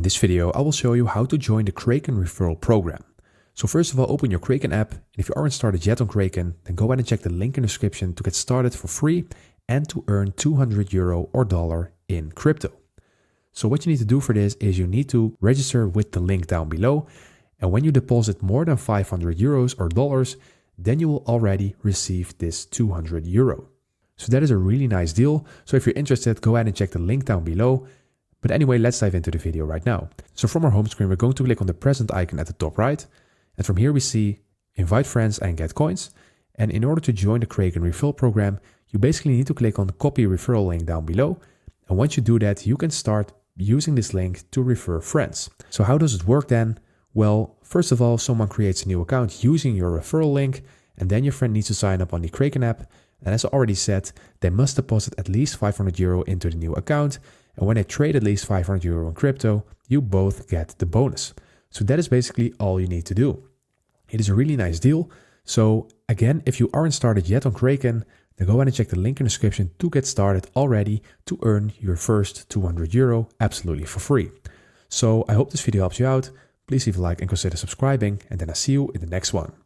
In this video, I will show you how to join the Kraken Referral Program. So first of all, open your Kraken app, and if you aren't started yet on Kraken, then go ahead and check the link in the description to get started for free and to earn €200 or dollar in crypto. So what you need to do for this is you need to register with the link down below, and when you deposit more than €500 or dollars, then you will already receive this €200. So that is a really nice deal. So if you're interested, go ahead and check the link down below. But anyway, let's dive into the video right now. So from our home screen, we're going to click on the present icon at the top right. And from here we see invite friends and get coins. And in order to join the Kraken Referral Program, you basically need to click on the copy referral link down below. And once you do that, you can start using this link to refer friends. So how does it work then? Well, first of all, someone creates a new account using your referral link, and then your friend needs to sign up on the Kraken app. And as I already said, they must deposit at least €500 into the new account. And when they trade at least €500 in crypto, you both get the bonus. So that is basically all you need to do. It is a really nice deal. So again, if you aren't started yet on Kraken, then go ahead and check the link in the description to get started already to earn your first €200 absolutely for free. So I hope this video helps you out. Please leave a like and consider subscribing, and then I'll see you in the next one.